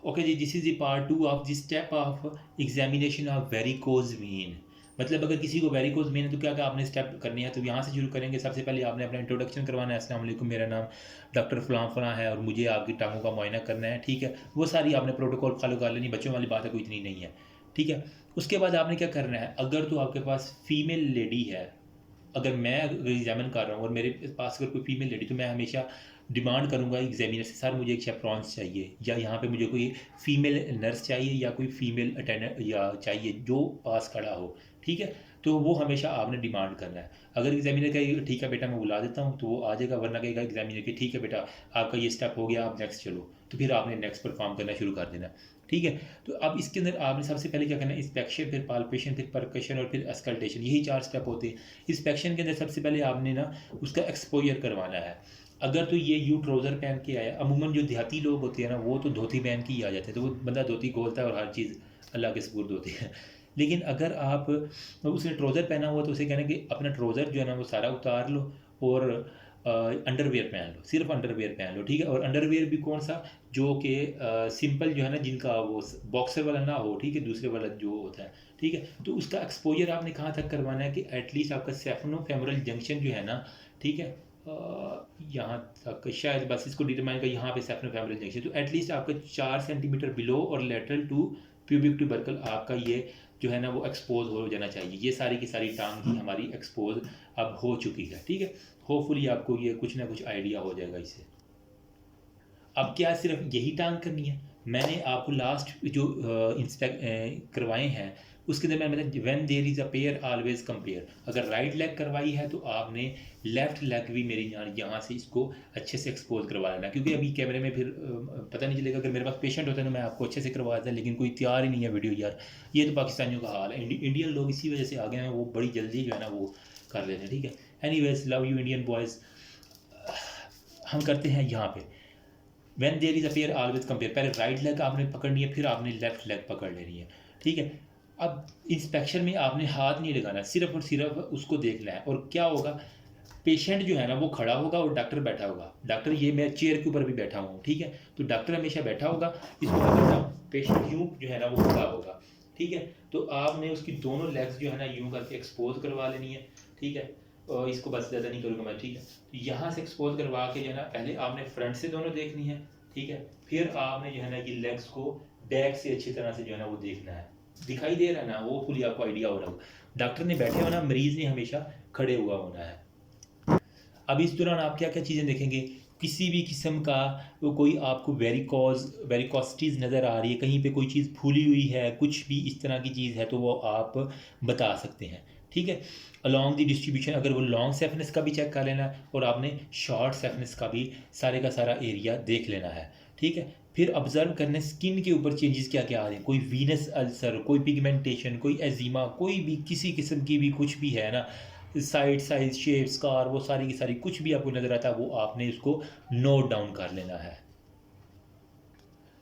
Okay जी, this is the part 2 of the step of examination of varicose vein. मतलब अगर किसी को वेरिकोज वेन है तो क्या क्या आपने स्टेप करनी है, तो यहाँ से शुरू करेंगे। सबसे पहले आपने अपना इंट्रोडक्शन करवाना है। अस्सलाम वालेकुम, मेरा नाम डॉक्टर फ़लाँ फ़लाँ है और मुझे आपकी टांगों का मुआयना करना है, ठीक है। वो सारी आपने प्रोटोकॉल फॉलो कर लेनी, बच्चों वाली बात है, कोई इतनी नहीं है, ठीक है। उसके बाद आपने क्या करना है, अगर तो आपके पास फीमेल लेडी है, अगर मैं एग्जामिन कर रहा हूँ और मेरे पास अगर कोई फीमेल लेडी, तो मैं हमेशा डिमांड करूँगा एग्जामिनर से, सर मुझे एक शेप्रॉन्स चाहिए, या यहाँ पे मुझे कोई फीमेल नर्स चाहिए या कोई फीमेल अटेंडेंट या चाहिए जो पास खड़ा हो, ठीक है। तो वो हमेशा आपने डिमांड करना है। अगर एग्जामिनर कहेगा ठीक है बेटा मैं बुला देता हूँ, तो वो आ जाएगा, वरना कहेगा एग्जामिनर कि ठीक है बेटा आपका ये स्टेप हो गया, आप नेक्स्ट चलो, तो फिर आपने नेक्स्ट परफॉर्म करना शुरू कर देना, ठीक है। तो अब इसके अंदर आपने सबसे पहले क्या करना है, इंस्पेक्शन, फिर पाल्पेशन, फिर परकशन और फिर अस्कल्टेशन, यही 4 स्टेप होते हैं। इंस्पेक्शन के अंदर सबसे पहले आपने ना उसका एक्सपोजर करवाना है। अगर तो ये यू ट्राउज़र पहन के आया, अमूमन जो देहाती लोग होते हैं ना वो तो धोती पहन के ही आ जाते हैं, तो वो बंदा धोती खोलता है और हर चीज़ अल्लाह के सुपुर्द होती है। लेकिन अगर आप उसने ट्राउज़र पहना हुआ तो उसे कहना कि अपना ट्राउज़र जो है ना वो सारा उतार लो और अंडरवियर पहन लो, सिर्फ अंडरवियर पहन लो, ठीक है। और अंडरवियर भी कौन सा, जो कि सिंपल जो है ना, जिनका वो बॉक्सर वाला ना हो, ठीक है, दूसरे वाला जो होता है, ठीक है। तो उसका एक्सपोजर आपने कहाँ तक करवाना है कि एटलीस्ट आपका सेफनो-फेमोरल जंक्शन जो है ना, ठीक है, यहाँ तक शायद बस इसको डिटरमाइन कर, यहाँ पे सेफनो-फेमोरल जंक्शन, तो एटलीस्ट आपका 4 सेंटीमीटर बिलो और लेटरल टू प्यूबिक ट्यूबरकल आपका ये जो है ना वो एक्सपोज हो जाना चाहिए। ये सारी की सारी टांग ही हमारी एक्सपोज अब हो चुकी है, ठीक है। होपफुली आपको ये कुछ ना कुछ आइडिया हो जाएगा इससे। अब क्या सिर्फ यही टांग करनी है? मैंने आपको लास्ट जो इंस्पेक्ट करवाए हैं उसके अंदर मैंने बताया when there is a pair always compare. अगर राइट लेग करवाई है तो आपने लेफ्ट लेग भी मेरी यहाँ से इसको अच्छे से एक्सपोज करवा लेना, क्योंकि अभी कैमरे में फिर पता नहीं चलेगा। अगर मेरे पास पेशेंट होता है तो मैं आपको अच्छे से करवा देता, लेकिन कोई तैयार ही नहीं है वीडियो यार। ये तो पाकिस्तानियों का हाल है, इंडियन लोग इसी वजह से आ गए हैं, वो बड़ी जल्दी जो है ना वो कर लेते हैं, ठीक है। Anyways, love you Indian boys. हम करते हैं यहाँ पे when there is a pair always compare. पहले राइट लेग आपने पकड़नी है, फिर आपने लेफ्ट लेग पकड़ लेनी है, ठीक है। अब इंस्पेक्शन में आपने हाथ नहीं लगाना, सिर्फ और सिर्फ उसको देखना है। और क्या होगा, पेशेंट जो है ना वो खड़ा होगा और डॉक्टर बैठा होगा। डॉक्टर, ये मैं चेयर के ऊपर भी बैठा हूँ, ठीक है, तो डॉक्टर हमेशा बैठा होगा, इसको पकड़ना, पेशेंट यूँ जो है ना वो खड़ा होगा, ठीक है। तो आपने उसकी दोनों लेग्स जो है ना यूँ करके एक्सपोज करवा लेनी है, ठीक है। और इसको बस ज़्यादा नहीं करूँगा मैं, ठीक है। तो यहाँ से एक्सपोज करवा के जो है ना पहले आपने फ्रंट से दोनों देखनी है, ठीक है। फिर आपने जो है ना ये लेग्स को बैक से अच्छी तरह से जो है ना वो देखना है। दिखाई दे रहा है ना, वो फुली आपको आइडिया हो रहा हो। डॉक्टर ने बैठे होना, मरीज ने हमेशा खड़े हुआ होना है। अब इस दौरान आप क्या क्या चीज़ें देखेंगे, किसी भी किस्म का कोई आपको वेरिकोसिटीज़ नज़र आ रही है, कहीं पे कोई चीज़ फूली हुई है, कुछ भी इस तरह की चीज़ है तो वो आप बता सकते हैं, ठीक है। अलॉन्ग द डिस्ट्रीब्यूशन, अगर वो लॉन्ग सेफनेस का भी चेक कर लेना है और आपने शॉर्ट सेफनेस का भी सारे का सारा एरिया देख लेना है, ठीक है। फिर ऑब्जर्व करने स्किन के ऊपर चेंजेस क्या क्या आ रहे हैं, कोई वीनस अल्सर, कोई पिगमेंटेशन, कोई एजिमा, कोई भी किसी किस्म की भी कुछ भी है ना, साइड साइज शेप स्कार, वो सारी की सारी कुछ भी आपको नज़र आता है वो आपने उसको नोट डाउन कर लेना है।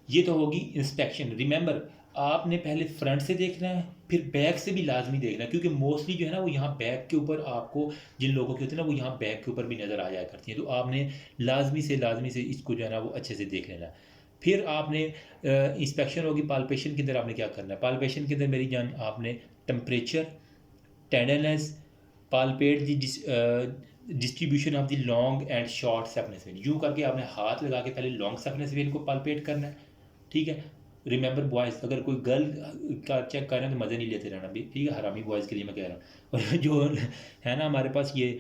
ये तो होगी इंस्पेक्शन। रिमेंबर, आपने पहले फ्रंट से देखना है, फिर बैक से भी लाजमी देखना है, क्योंकि मोस्टली जो है ना वो यहाँ बैक के ऊपर आपको, जिन लोगों की होती है ना वो यहाँ बैक के ऊपर भी नज़र आ जाया करती है, तो आपने लाजमी से इसको जो है ना वो अच्छे से देख लेना है। फिर आपने इंस्पेक्शन होगी। पाल्पेशन के अंदर आपने क्या करना है, पाल्पेशन के अंदर मेरी जान आपने temperature, tenderness, palpate the distribution of the long and short safeness when, यूँ करके आपने हाथ लगा के पहले लॉन्ग सेफनेस वेन को पालपेट करना है, ठीक है। रिमेंबर बॉयज़, अगर कोई गर्ल का चेक कर रहे हैं तो मज़े नहीं लेते रहना भी, ठीक है, हरामी बॉयज़ के लिए मैं कह रहा हूँ। और जो है ना हमारे पास ये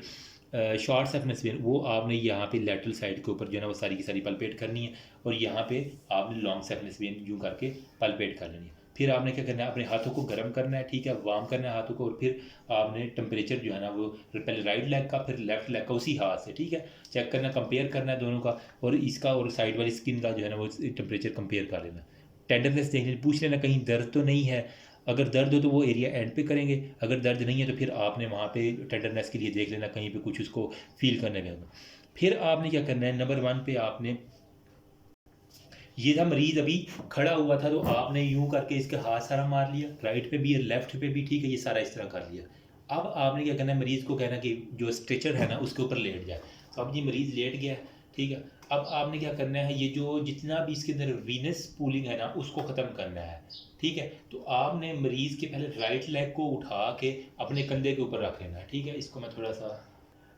शॉर्ट सेफनेस वेन, वो आपने यहाँ पे लेटरल साइड के ऊपर जो है ना वो सारी की सारी पलपेट करनी है, और यहाँ पे आपने लॉन्ग सेफनेस वेन यूँ करके पलपेट कर लेनी है। फिर आपने क्या करना है, अपने हाथों को गर्म करना है, ठीक है, वार्म करना है हाथों को, और फिर आपने टेम्परेचर जो है ना वो पहले राइट लेग का फिर लेफ्ट लेग का उसी हाथ से, ठीक है, चेक करना, कंपेयर करना है दोनों का, और इसका और साइड वाली स्किन का जो है ना वो टेम्परेचर कंपेयर कर लेना। टेंडरनेस देख लेना, पूछ लेना कहीं दर्द तो नहीं है, अगर दर्द हो तो वो एरिया एंड पे करेंगे, अगर दर्द नहीं है तो फिर आपने वहाँ पे टेंडरनेस के लिए देख लेना कहीं पे कुछ उसको फील करने में होगा। फिर आपने क्या करना है, नंबर 1 पे आपने, ये था मरीज़ अभी खड़ा हुआ था तो आपने यूं करके इसके हाथ सारा मार लिया, राइट पे भी और लेफ्ट पे भी, ठीक है, ये सारा इस तरह कर लिया। अब आपने क्या करना है, मरीज़ को कहना कि जो स्ट्रेचर है ना उसके ऊपर लेट जाए। तो अब ये मरीज़ लेट गया, ठीक है। अब आपने क्या करना है, ये जो जितना भी इसके अंदर वीनस पूलिंग है ना उसको ख़त्म करना है। ठीक है, तो आपने मरीज़ के पहले राइट लेग को उठा के अपने कंधे के ऊपर रख लेना है। ठीक है, इसको मैं थोड़ा सा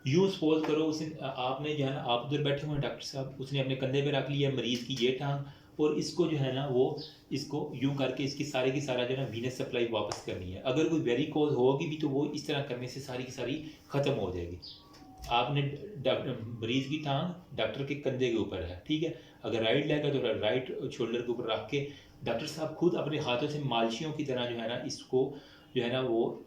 यूँ सपोज करो, उसने आपने जो है ना, आप उधर बैठे हुए हैं डॉक्टर साहब, उसने अपने कंधे पे रख लिया मरीज़ की ये टांग, और इसको जो है ना वो इसको यूँ करके इसकी सारे की सारा जो है ना वीनस सप्लाई वापस करनी है। अगर कोई वेरिकोज होगी भी तो वो इस तरह करने से सारी की सारी ख़त्म हो जाएगी। आपने डॉक्टर मरीज़ की टांग डॉक्टर के कंधे के ऊपर है। ठीक है, अगर राइट लेग है तो राइट शोल्डर के ऊपर रख के डॉक्टर साहब खुद अपने हाथों से मालशियों की तरह जो है ना इसको जो है ना वो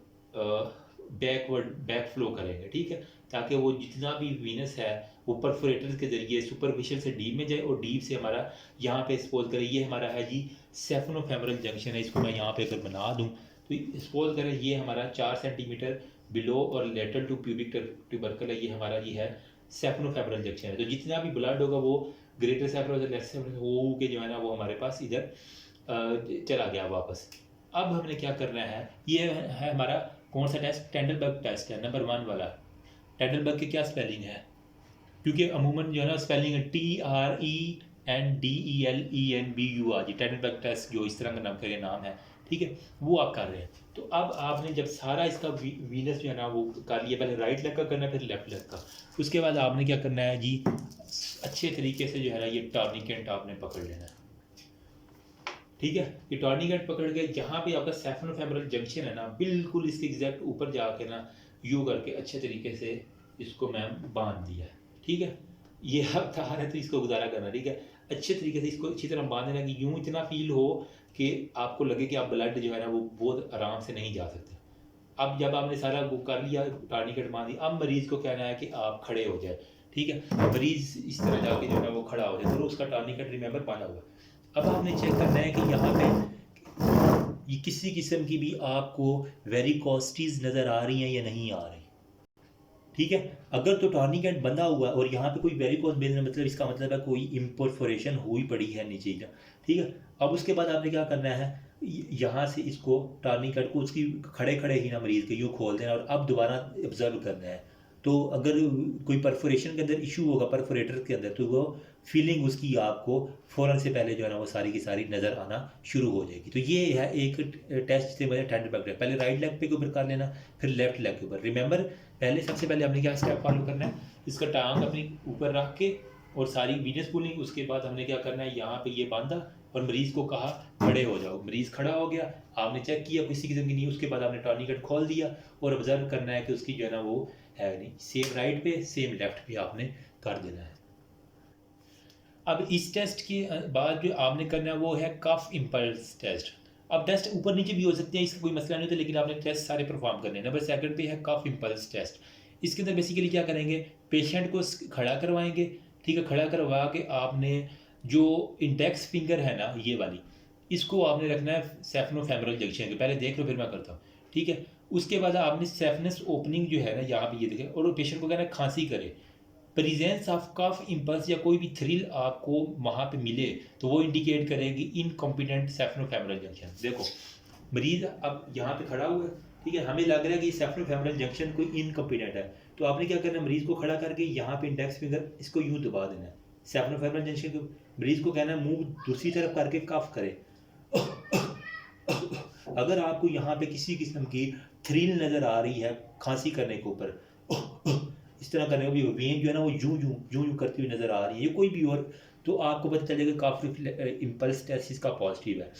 बैक फ्लो करेंगे। ठीक है, ताकि वो जितना भी वीनस है वो परफोरेटर के ज़रिए सुपरफिशियल से डीप में जाए, और डीप से हमारा यहाँ पे सपोज करें ये हमारा है जी सेफनोफेमरल जंक्शन है। इसको मैं यहाँ पे अगर बना दूँ तो सपोज करें ये हमारा 4 सेंटीमीटर बिलो और लेटरल टू प्यूबिक ट्यूबरकल है, ये हमारा ये है सेफनोफेमरल जंक्शन है। तो जितना भी ब्लड होगा वो ग्रेटर सेफनोफेमरल लेफ्ट सेफनोफेमरल वो के जो है ना वो हमारे पास इधर चला गया वापस। अब हमने क्या करना है, ये है हमारा कौन सा टेस्ट, टेंडरबर्ग टेस्ट है नंबर 1 वाला। टेंडरबर्ग की क्या स्पेलिंग है, क्योंकि अमूमन जो है ना स्पेलिंग है TRENDELENBUR, जी टेंडरबर्ग टेस्ट जो इस तरह का नाम का नाम है। ठीक है, वो आप कर रहे हैं। तो अब आपने जब सारा इसका वीनस जो है ना वो कर लिया, पहले राइट लेग का करना है फिर लेफ्ट लेग का, उसके बाद आपने क्या करना है जी, अच्छे तरीके से जो है ना ये टॉर्निकेट आपने पकड़ लेना है। ठीक है, ये टॉर्निकेट पकड़ के जहाँ पे आपका सेफनोफेमरल जंक्शन है ना बिल्कुल इसके एग्जैक्ट ऊपर जाके ना यू करके अच्छे तरीके से इसको मैम बांध दिया। ठीक है, ये अब तार है तो इसको गुजारा करना। ठीक है, अच्छे तरीके से इसको अच्छी तरह बांध देना कि यूँ इतना फील हो कि आपको लगे कि आप ब्लड जो है ना वो बहुत आराम से नहीं जा सकते। अब जब आपने सारा वो कर लिया, टॉर्निकेट बांध दी, अब मरीज़ को कहना है कि आप खड़े हो जाए। ठीक है, मरीज़ इस तरह जाके जो है ना वो खड़ा हो जाए, तो उसका टॉर्निकेट रिमेंबर बांधा हुआ। अब आपने चेक करना है कि यहाँ पे ये किसी किस्म की भी आपको वेरिकोस्टीज नज़र आ रही हैं या नहीं आ रही। ठीक है, अगर तो टॉर्निकेट बंधा हुआ है और यहाँ पे कोई वेरिकोस वेन है, मतलब इसका मतलब है कोई इम्परफोरेशन हुई पड़ी है नीचे। ठीक है, अब उसके बाद आपने क्या करना है, यहाँ से इसको टॉर्निकेट को उसकी खड़े खड़े ही ना मरीज़ के यूँ खोल देना, और अब दोबारा ऑब्जर्व करना है। तो अगर कोई परफोरेशन के अंदर इशू होगा परफोरेटर के अंदर, तो वो फीलिंग उसकी आपको फ़ौरन से पहले जो है ना वो सारी की सारी नज़र आना शुरू हो जाएगी। तो ये है एक टेस्ट से मुझे टेंडरबर्ग टेस्ट, पहले राइट लेग पे के ऊपर कर लेना फिर लेफ्ट लेग के ऊपर। रिमेंबर पहले सबसे पहले हमने क्या स्टेप फॉलो करना है, इसका टांग अपनी ऊपर रख के और सारी वीनस पुलिंग, उसके बाद हमने क्या करना है यहाँ पे ये बांधा और मरीज़ को कहा खड़े हो जाओ। मरीज़ खड़ा हो गया, आपने चेक किया किसी किस्म की नहीं, उसके बाद आपने टॉर्निकेट खोल दिया और ऑब्जर्व करना है कि उसकी जो है ना वो है नहीं, सेम राइट पे सेम लेफ्ट पे आपने कर देना है। अब इस टेस्ट के बाद जो आपने करना है वो है कफ इम्पल्स टेस्ट। अब टेस्ट ऊपर नीचे भी हो सकते हैं, इसका कोई मसला नहीं होता, लेकिन आपने टेस्ट सारे परफॉर्म करने हैं। नंबर 2 पे है कफ इम्पल्स टेस्ट। इसके अंदर बेसिकली क्या करेंगे, पेशेंट को खड़ा करवाएंगे। ठीक है, खड़ा करवा के आपने जो इंडेक्स फिंगर है ना ये वाली, इसको आपने रखना है सेफनोफेमरल जंक्शन के, पहले देख लो फिर मैं करता हूँ। ठीक है, उसके बाद आपने सेफनस ओपनिंग जो है ना यहाँ पे ये देखें, और पेशेंट को कहना है खांसी करे। प्रेजेंस ऑफ कफ इम्पल्स या कोई भी थ्रिल आपको वहाँ पे मिले तो वो इंडिकेट करेगी इनकॉम्पिटेंट सेफनोफेमरल जंक्शन। देखो मरीज़ अब यहाँ पे खड़ा हुआ है, ठीक है, हमें लग रहा है कि सेफनोफेमरल जंक्शन कोई इनकॉम्पिटेंट है, तो आपने क्या करना है, मरीज़ को खड़ा करके यहाँ पे इंडेक्स फिंगर इसको यूँ दबा देना है सेफनोफेमरल जंक्शन को। मरीज़ को कहना है मुंह दूसरी तरफ करके कफ करे। अगर आपको यहाँ पे किसी किस्म की थ्रिल नज़र आ रही है खांसी करने के ऊपर, इस तरह करने को भी वेन जो है ना वो यूं यूं यूं यूं करती हुई नज़र आ रही है, ये कोई भी और, तो आपको पता चलेगा काफ़ी इम्पल्स टेस्ट इसका पॉजिटिव है।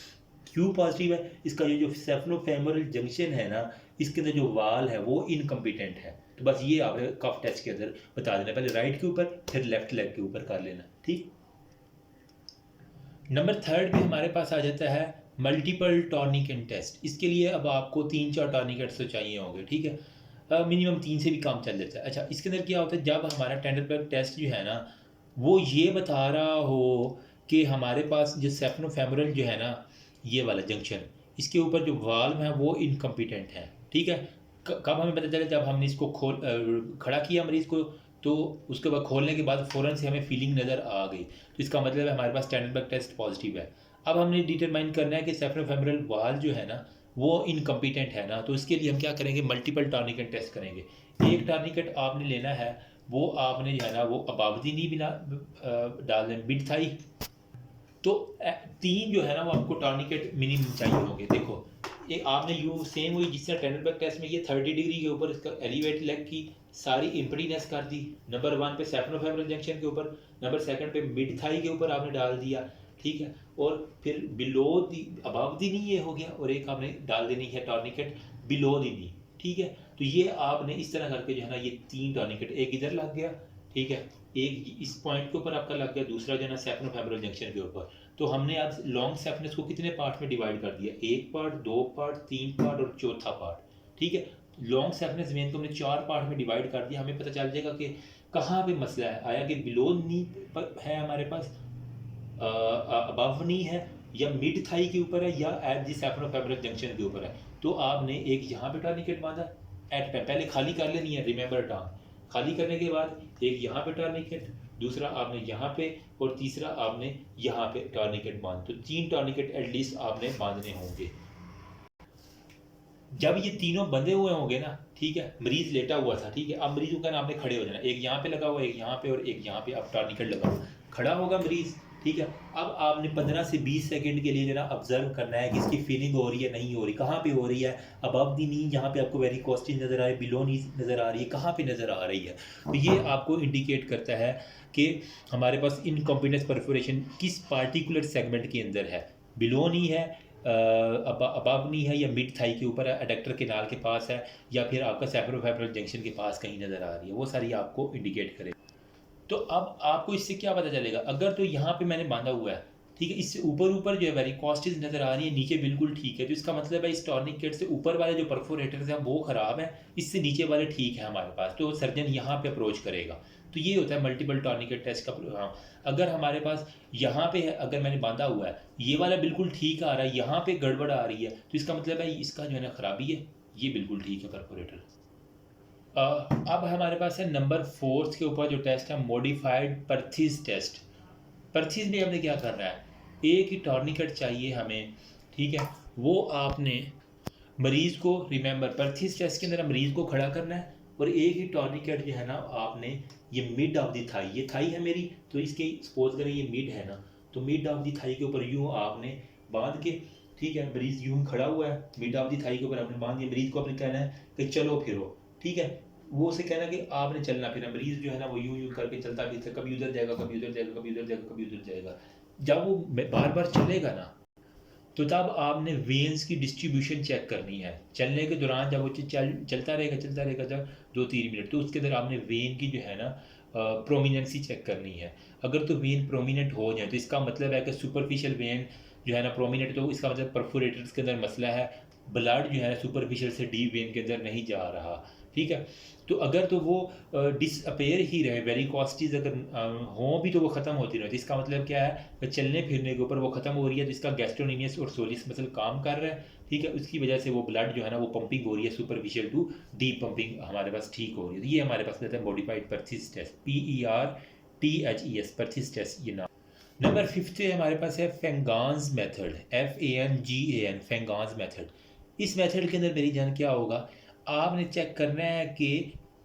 क्यों पॉजिटिव है, इसका ये जो सेफनोफेमरल जंक्शन है ना इसके अंदर जो वाल है वो इनकम्पिटेंट है। तो बस ये आपने कफ टेस्ट के अंदर बता देना, पहले राइट के ऊपर फिर लेफ्ट लेग के ऊपर कर लेना। ठीक, नंबर 3 पे हमारे पास आ जाता है मल्टीपल टॉर्निकेट टेस्ट। इसके लिए अब आपको 3-4 टॉर्निकेट्स तो चाहिए होंगे। ठीक है, मिनिमम 3 से भी काम चल जाता है। अच्छा, इसके अंदर क्या होता है, जब हमारा टेंडरबर्ग टेस्ट जो है ना वो ये बता रहा हो कि हमारे पास जो सेफनोफेमरल जो है ना ये वाला जंक्शन, इसके ऊपर जो वाल्व है वो इनकम्पिटेंट है। ठीक है, कब हमें पता चला, जब हमने इसको खड़ा किया मरीज़ को, तो उसके बाद खोलने के बाद फ़ौरन से हमें फीलिंग नज़र आ गई, तो इसका मतलब है हमारे पास टेंडरबर्ग टेस्ट पॉजिटिव है। अब हमने डिटरमाइन करना है कि सेफनोफेमरल वाल जो है ना वो इनकम्पिटेंट है ना, तो इसके लिए हम क्या करेंगे, मल्टीपल टॉर्निकेट टेस्ट करेंगे। एक टॉर्निकेट आपने लेना है वो आपने जो है ना वो अबावती नी भी डाल दें, मिड थाई। तो 3 जो है ना वो आपको टॉर्निकेट मिनिमम चाहिए होंगे। देखो ये आपने यूँ सेम हुई जिस तरह टेंडरबर्ग टेस्ट में ये 30 डिग्री के ऊपर इसका एलिवेट लेग की सारी इम्पीडेंस कर दी, नंबर 1 पे सेफनोफेमरल जंक्शन के ऊपर, नंबर 2 पे मिड थाई के ऊपर आपने डाल दिया, ठीक है। और फिर बिलो दी अबव दी नी ये हो गया, और एक आपने डाल देनी है टॉर्निकेट बिलो दी नी, ठीक है। तो ये आपने इस तरह करके जो है ना ये 3 टॉर्निकेट, एक इधर लग गया, ठीक है, एक इस पॉइंट के ऊपर आपका लग गया, दूसरा जो है ना सेफनोफेमरल जंक्शन के ऊपर। तो हमने आज लॉन्ग सेफनेस को कितने पार्ट में डिवाइड कर दिया, 1 पार्ट, 2 पार्ट, 3 पार्ट और चौथा पार्ट, ठीक है। लॉन्ग सेफनेस वेन को हमने 4 पार्ट में डिवाइड कर दिया। हमें पता चल जाएगा कि कहाँ पे मसला है, आया कि बिलो नी पर है हमारे पास, अबव नी है, या मिड थाई के ऊपर है, या एट दी सेफनोफेमरल जंक्शन के ऊपर है। तो आपने एक यहाँ पे टर्निकेट बांधा एट पे, पहले खाली कर लेनी है, रिमेंबर टर्म खाली करने के बाद एक यहाँ पे टर्निकेट, दूसरा आपने यहाँ पे, और तीसरा आपने यहाँ पे टर्निकेट बांध। तो 3 टर्निकेट एटलीस्ट आपने बांधने होंगे। जब ये तीनों बंधे हुए होंगे ना, ठीक है, मरीज लेटा हुआ था, ठीक है, अब मरीज को कहना आपने खड़े हो जाना, एक यहाँ पे लगा हुआ, एक यहाँ पे और एक यहाँ पे, अब टर्निकेट लगा हुआ, खड़ा होगा मरीज, ठीक है। अब आपने 15 से 20 सेकंड के लिए जरा ऑब्जर्व करना है कि इसकी फीलिंग हो रही है नहीं हो रही, कहाँ पे हो रही है, अबव दी नी जहाँ पे आपको वेरिकोस्टिस नज़र आ रही है, बिलो नी नज़र आ रही है, कहाँ पे नज़र आ रही है। तो ये आपको इंडिकेट करता है कि हमारे पास इनकॉम्पिटेंस परफोरेशन किस पार्टिकुलर सेगमेंट के अंदर है, बिलो नी है, अबव नी है, या मिड थाई के ऊपर है, एडेक्टर केनाल के पास है, या फिर आपका सेफरोफेमरल जंक्शन के पास कहीं नज़र आ रही है, वो सारी आपको इंडिकेट करेगा। तो अब आपको इससे क्या पता चलेगा, अगर तो यहाँ पे मैंने बांधा हुआ है, ठीक है, इससे ऊपर ऊपर जो है वेरिकोस्टिस नज़र आ रही है, नीचे बिल्कुल ठीक है, तो इसका मतलब है इस टॉर्निकेट से ऊपर वाले जो परफोरेटर्स हैं वो ख़राब हैं, इससे नीचे वाले ठीक है हमारे पास, तो सर्जन यहाँ पे अप्रोच करेगा। तो ये होता है मल्टीपल टॉर्निकेट टेस्ट का प्रोग्राम। अगर हमारे पास यहाँ पे है, अगर मैंने बांधा हुआ है, ये वाला बिल्कुल ठीक आ रहा है, यहाँ पे गड़बड़ आ रही है, तो इसका मतलब है इसका जो है ना खराबी है, ये बिल्कुल ठीक है परफोरेटर। अब हमारे पास है नंबर 4 के ऊपर जो टेस्ट है, मॉडिफाइड परथीज टेस्ट। परथीज में हमने क्या करना है, एक ही टॉर्निकेट चाहिए हमें, ठीक है, वो आपने मरीज़ को, रिमेंबर परथीज टेस्ट के अंदर मरीज़ को खड़ा करना है, और एक ही टॉर्निकेट जो है ना आपने, ये मिड ऑफ द थाई, ये थाई है मेरी, तो इसके सपोज करें ये मिड है ना, तो मिड ऑफ द थाई के ऊपर यूँ आपने बांध के, ठीक है, मरीज़ यूँ खड़ा हुआ है, मिड ऑफ द थाई के ऊपर आपने बांध दिया, मरीज़ को आपने कहना है कि चलो फिरो, ठीक है, वो से कहना कि आपने चलना फिरना, मरीज़ जो है ना वो यूँ यूँ करके चलता फिरता, कभी उधर जाएगा, कभी उधर जाएगा, कभी उधर जाएगा, कभी उधर जाएगा। जब वो बार बार चलेगा ना, तो तब आपने वेन्स की डिस्ट्रीब्यूशन चेक करनी है। चलने के दौरान जब वो चलता रहेगा जब 2-3 मिनट, तो उसके अंदर आपने वेन की जो है ना प्रोमिनेंसी चेक करनी है। अगर तो वेन प्रोमिनेंट हो जाए तो इसका मतलब है कि सुपरफिशियल वेन जो है ना प्रोमिनेंट, तो इसका मतलब परफोरेटर्स के अंदर मसला है, ब्लड जो है ना सुपरफिशियल से डीप वेन के अंदर नहीं जा रहा, ठीक है। तो अगर तो वो डिसअपेयर ही रहे, वेरिकोस्टिस अगर हों भी तो वो ख़त्म होती रहे, तो इसका मतलब क्या है कि चलने फिरने के ऊपर वो ख़त्म हो रही है, तो इसका गैस्ट्रोनीमियस और सोलिस मसल काम कर रहा है, ठीक है, उसकी वजह से वो ब्लड जो है ना वो पंपिंग हो रही है, सुपरफिशियल टू डीप पंपिंग हमारे पास ठीक हो रही है। तो ये हमारे पास रहता है मॉडिफाइड परथीज टेस्ट, PERTHES परथीज टेस्ट ये नाम। नंबर 5 है हमारे पास है फेंगान्स मेथड, FANGAN फेंगान्स मेथड। इस मेथड के अंदर मेरी जान क्या होगा, आपने चेक करना है कि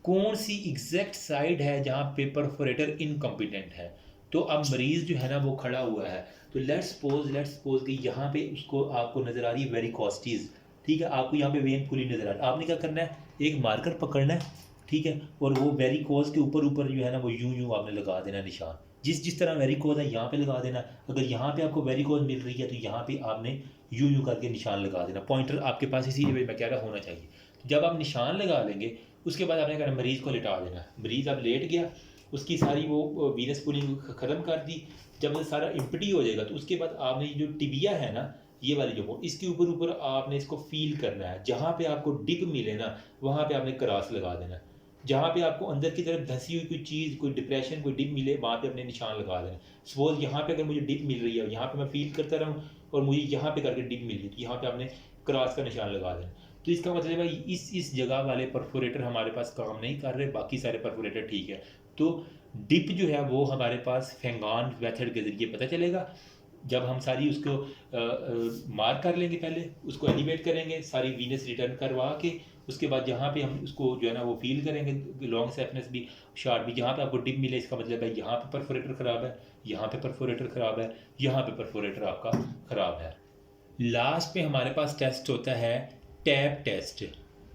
कौन सी एग्जैक्ट साइड है जहाँ पे परफोरेटर इनकम्पिटेंट है। तो अब मरीज़ जो है ना वो खड़ा हुआ है, तो लेट्स सपोज कि यहाँ पे उसको आपको नज़र आ रही है वेरिकोस्टिस, ठीक है, आपको यहाँ पे वेन खुली नज़र आ रही है, आपने क्या करना है, एक मार्कर पकड़ना है, ठीक है, और वो वेरिकोज के ऊपर ऊपर जो है ना वो यूँ आपने लगा देना निशान, जिस तरह वेरिकोज है यहाँ पे लगा देना। अगर यहाँ पे आपको वेरिकोज मिल रही है तो यहाँ पे आपने यूँ करके निशान लगा देना, पॉइंटर आपके पास इसीलिए मैं कह रहा होना चाहिए। जब आप निशान लगा लेंगे उसके बाद आपने कहना मरीज़ को लिटा देना, मरीज़ अब लेट गया, उसकी सारी वो वीनस पुलिंग ख़त्म कर दी, जब वो सारा इम्पटी हो जाएगा तो उसके बाद आपने जो टिबिया है ना, ये वाली जो बोन, इसके ऊपर आपने इसको फील करना है, जहाँ पे आपको डिप मिले ना वहाँ पे आपने क्रॉस लगा देना, जहाँ पे आपको अंदर की तरफ धंसी हुई कोई चीज़, कोई डिप्रेशन, कोई डिप मिले वहाँ पे अपने निशान लगा देना। सपोज यहाँ पे अगर मुझे डिप मिल रही है, यहाँ पे मैं फील करता रहूँ और मुझे यहाँ पे करके डिप मिल रही है, तो यहाँ पे आपने क्रॉस का निशान लगा देना। तो इसका मतलब है इस जगह वाले परफोरेटर हमारे पास काम नहीं कर रहे, बाकी सारे परफोरेटर ठीक है। तो डिप जो है वो हमारे पास फेंगान मेथड के ज़रिए पता चलेगा। जब हम सारी उसको मार्क कर लेंगे, पहले उसको एलिवेट करेंगे, सारी वीनस रिटर्न करवा के उसके बाद जहाँ पे हम उसको जो है ना वो फील करेंगे, लॉन्ग सेफनेस भी शॉर्ट भी, जहाँ पे आपको डिप मिले इसका मतलब है यहाँ पे परफोरेटर ख़राब है, यहाँ पे परफोरेटर ख़राब है, यहाँ पे परफोरेटर आपका ख़राब है। लास्ट पे हमारे पास टेस्ट होता है टैप टेस्ट।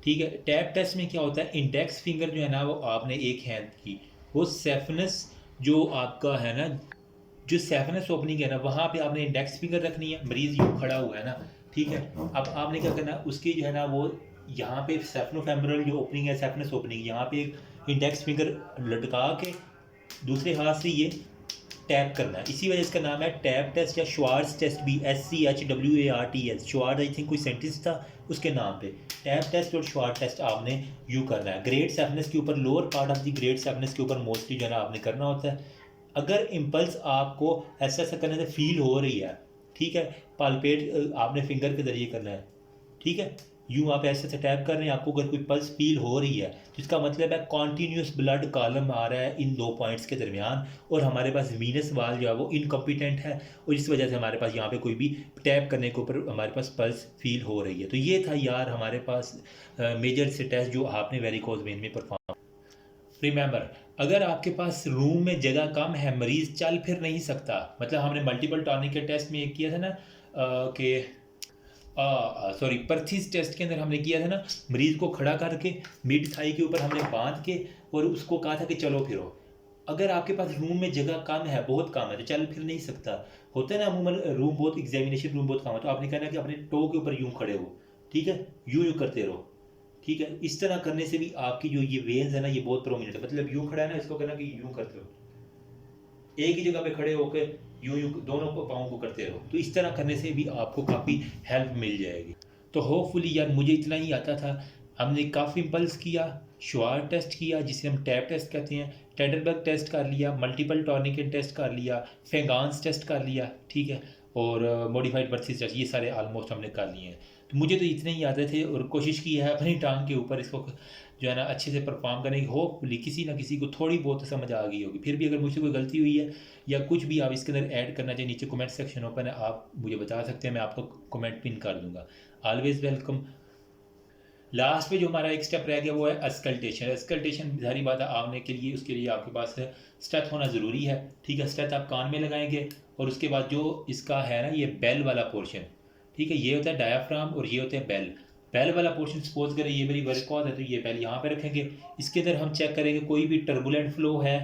ठीक है, टैप टेस्ट में क्या होता है, इंडेक्स फिंगर जो है ना वो आपने एक हैंड की, वो सेफनेस जो आपका है ना, जो सेफनेस ओपनिंग है ना वहाँ पे आपने इंडेक्स फिंगर रखनी है, मरीज़ यूँ खड़ा हुआ है ना, ठीक है। अब आपने क्या करना है, उसकी जो है ना वो यहाँ पे सेफनोफेमरल जो ओपनिंग है, सेफनेस ओपनिंग, यहाँ पे एक इंडेक्स फिंगर लटका के दूसरे हाथ से ये टैप करना है। इसी वजह इसका नाम है टैप टेस्ट या श्वार्ट्ज टेस्ट भी, SCHWARTS। श्वार्ट्ज आई थिंक कोई साइंटिस्ट था उसके नाम पे। टैप टेस्ट और श्वार्ट्ज टेस्ट आपने यू करना है। ग्रेड सेफनेस के ऊपर, lower part of the grade safeness के ऊपर मोस्टली जो है ना आपने करना होता है। अगर इम्पल्स आपको ऐसा ऐसा करने से फील हो रही है, ठीक है, पालपेट आपने फिंगर के ज़रिए करना है, ठीक है, यूँ आप ऐसे से टैप कर रहे हैं, आपको अगर कोई पल्स फील हो रही है तो इसका मतलब है कॉन्टीन्यूस ब्लड कॉलम आ रहा है इन 2 पॉइंट्स के दरमियान, और हमारे पास वीनस वाल जो है वो इनकम्पिटेंट है, और इस वजह से हमारे पास यहाँ पे कोई भी टैप करने के ऊपर हमारे पास पल्स फील हो रही है। तो ये था यार हमारे पास मेजर से टेस्ट जो आपने वेरिकोज वेन में परफॉर्म। रिमेंबर, अगर आपके पास रूम में जगह कम है, मरीज चल फिर नहीं सकता, मतलब हमने मल्टीपल टॉनिक के टेस्ट में एक किया था ना कि सॉरी परथीज टेस्ट के अंदर हमने किया था ना, मरीज को खड़ा करके मिड थाई के ऊपर हमने बांध के और उसको कहा था कि चलो फिरो। अगर आपके पास रूम में जगह कम है, बहुत कम है, तो चल फिर नहीं सकता, होता है ना अमूमन रूम बहुत, एग्जामिनेशन रूम बहुत कम है, तो आपने कहना कि अपने टो के ऊपर यूं खड़े हो, ठीक है, यूं यूं करते रहो, ठीक है। इस तरह करने से भी आपकी जो ये वेन्स है ना ये बहुत प्रोमिनेंट है, मतलब यूं खड़ा है ना, इसको कहना कि यूं करते रहो, एक ही जगह पे खड़े होकर यूं यूं दोनों पाँव को करते रहो, तो इस तरह करने से भी आपको काफ़ी हेल्प मिल जाएगी। तो होपफुली यार मुझे इतना ही आता था, हमने काफ़ी इम्पल्स किया, श्वार्ट्ज टेस्ट किया जिसे हम टैप टेस्ट कहते हैं, टेडरबर्ग टेस्ट कर लिया, मल्टीपल टॉर्निकेट टेस्ट कर लिया, फेगान्स टेस्ट कर लिया, ठीक है, और मॉडिफाइड बर्थिस टेस्ट, ये सारे ऑलमोस्ट हमने कर लिए हैं। तो मुझे तो इतने ही आते थे, और कोशिश की है अपनी टांग के ऊपर इसको जो है ना अच्छे से परफॉर्म करने की। होपफुली किसी ना किसी को थोड़ी बहुत समझ आ गई होगी। फिर भी अगर मुझसे कोई गलती हुई है या कुछ भी आप इसके अंदर ऐड करना चाहिए, नीचे कमेंट सेक्शन ओपन है, आप मुझे बता सकते हैं, मैं आपको कमेंट पिन कर दूंगा। Always welcome. लास्ट में जो हमारा एक स्टेप रह गया वो है अस्कल्टेशन। अस्कल्टेशन सारी बात है आने के लिए, उसके लिए आपके पास स्टेथ होना ज़रूरी है, ठीक है। स्टेथ आप कान में लगाएंगे, और उसके बाद जो इसका है ना ये बेल वाला पोर्शन, ठीक है, ये होता है डायाफ्राम और ये होते हैं बेल। बेल वाला पोर्शन सपोज करें ये मेरी वेरिकोज है, तो ये बेल यहाँ पे रखेंगे। इसके अंदर हम चेक करेंगे कोई भी टर्बुलेंट फ्लो है,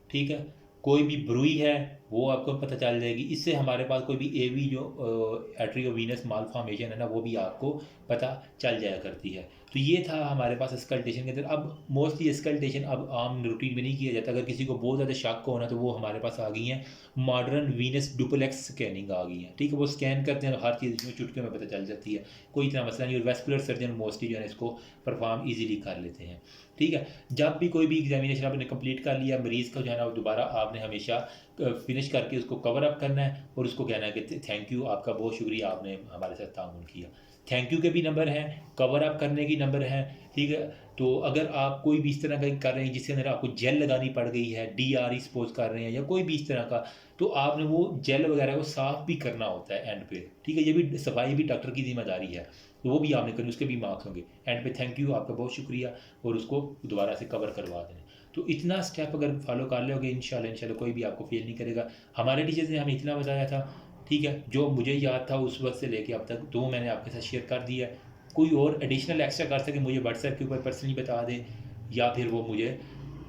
ठीक है, कोई भी ब्रूई है वो आपको पता चल जाएगी। इससे हमारे पास कोई भी एवी जो एट्रियोवीनस मालफॉर्मेशन है ना वो भी आपको पता चल जाया करती है। तो ये था हमारे पास स्कल्टेशन के अंदर। अब मोस्टली स्कल्टेशन अब आम रूटीन में नहीं किया जाता, अगर किसी को बहुत ज़्यादा शक हो ना तो वो हमारे पास आ गई हैं मॉडर्न वीनस डुप्लेक्स स्कैनिंग आ गई है, ठीक है, वो स्कैन करते हैं, हर चीज़ इसमें चुटकियों में पता चल जाती है, कोई इतना मसला नहीं, और वेस्कुलर सर्जन मोस्टली जो है इसको परफॉर्म ईजिली कर लेते हैं, ठीक है। जब भी कोई भी एग्जामिनेशन आपने कंप्लीट कर लिया, मरीज़ का जो है ना दोबारा आपने हमेशा फिनिश करके उसको कवर अप करना है, और उसको कहना है कि थैंक यू, आपका बहुत शुक्रिया, आपने हमारे साथ ताउन किया। थैंक यू के भी नंबर हैं, कवर अप करने की नंबर हैं, ठीक है। तो अगर आप कोई भी इस तरह का कर रहे हैं जिसके अंदर आपको जेल लगानी पड़ गई है, DRE सपोज कर रहे हैं या कोई भी इस तरह का, तो आपने वो जेल वगैरह को साफ़ भी करना होता है एंड पे, ठीक है, ये भी सफाई भी डॉक्टर की जिम्मेदारी है, तो वो भी आपने करनी, उसके भी मार्क्स होंगे एंड पे, थैंक यू, आपका बहुत शुक्रिया, और उसको दोबारा से कवर करवा दें। तो इतना स्टेप अगर फॉलो कर लोगे इंशाल्लाह कोई भी आपको फेल नहीं करेगा। हमारे टीचर्स ने हमें इतना बताया था, ठीक है, जो मुझे याद था उस वक्त से लेके अब तक, तो मैंने आपके साथ शेयर कर दिया। कोई और एडिशनल एक्स्ट्रा कर सके मुझे व्हाट्सएप के ऊपर पर्सनली बता दे, या फिर वो मुझे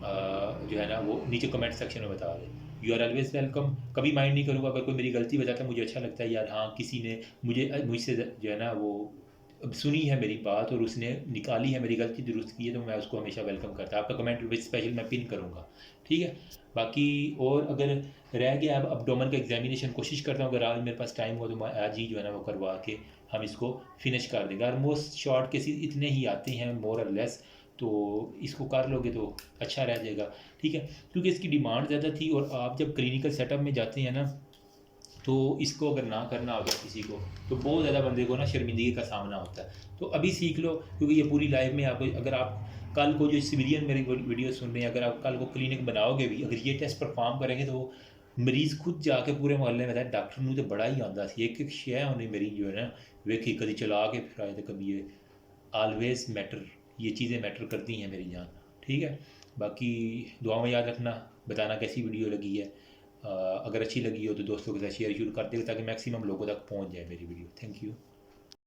जो है ना वो नीचे कमेंट सेक्शन में बता दे। You are always welcome. कभी माइंड नहीं करूँगा अगर कोई मेरी गलती बताता है, मुझे अच्छा लगता है यार, हाँ किसी ने मुझसे जो है ना वो सुनी है मेरी बात और उसने निकाली है मेरी गलती दुरुस्त की है, तो मैं उसको हमेशा वेलकम करता। आपका कमेंट विद स्पेशल मैं पिन करूँगा, ठीक है। बाकी और अगर रह गया अब अब्डोमेन का एग्जामिनेशन, कोशिश करता हूँ अगर आज मेरे पास टाइम हो तो मैं आज ही जो है ना वो करवा के हम इसको फिनिश कर देंगे। ऑलमोस्ट शॉर्ट केसेस इतने ही आते हैं मोर और लेस, तो इसको कर लोगे तो अच्छा रह जाएगा, ठीक है, क्योंकि इसकी डिमांड ज़्यादा थी, और आप जब क्लिनिकल सेटअप में जाते हैं ना तो इसको अगर ना करना होगा किसी को तो बहुत ज़्यादा बंदे को ना शर्मिंदगी का सामना होता है। तो अभी सीख लो, क्योंकि ये पूरी लाइफ में आप, अगर आप कल को जो सिविलियन मेरी वीडियो सुन रहे हैं, अगर आप कल को क्लिनिक बनाओगे भी, अगर ये टेस्ट परफॉर्म करेंगे तो मरीज़ खुद जाके पूरे मोहल्ले में था डॉक्टर नूं तो बड़ा ही आंदा सी एक एक शै उन्हें मेरी जो है ना वेखी कभी चला के फिर आए तो कभी ये ऑलवेज मैटर ये चीज़ें मैटर करती हैं मेरी जान। ठीक है, बाकी दुआ में याद रखना, बताना कैसी वीडियो लगी है। अगर अच्छी लगी हो तो दोस्तों के साथ शेयर शुरू कर देगा ताकि मैक्सिमम लोगों तक पहुंच जाए मेरी वीडियो। Thank you.